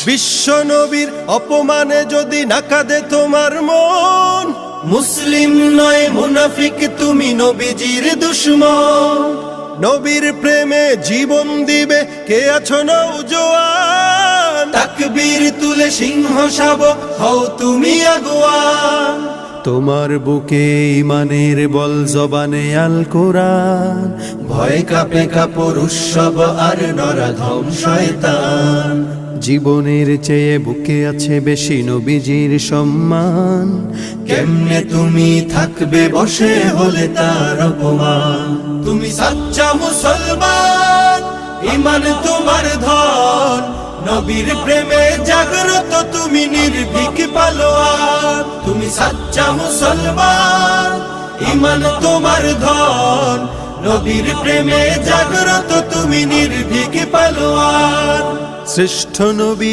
বিশ্ব নবীর অপমানে যদি না কাঁদে তোমার মন, মুসলিম নয় মুনাফিক তুমি নবীজির দুশমন। নবীর প্রেমে জীবন দিবে কে আছো নওজোয়ান, তাকবীর তুলে সিংহ শাবক হও তুমি আগুয়ান। তোমার বুকে ইমানের বল জবানে আল কোরআন, ভয় কাঁপে কাপড় উৎসব আর নরাধম শয়তান। জীবনের চেয়ে বুকে আছে বেশি নবীজির সম্মান, কেমনে তুমি থাকবে বসে হলে তার অপমান। তুমি সাচ্চা মুসলমান, ইমান তোমার ধন, নবীর প্রেমে জাগ্রত তুমি নির্ভীক পালোয়ান। তুমি সাচ্চা মুসলমান, ইমান তোমার ধন, নবীর প্রেমে জাগ্রত তুমি নির্ভীক পালোয়ান। শ্রেষ্ঠ নবী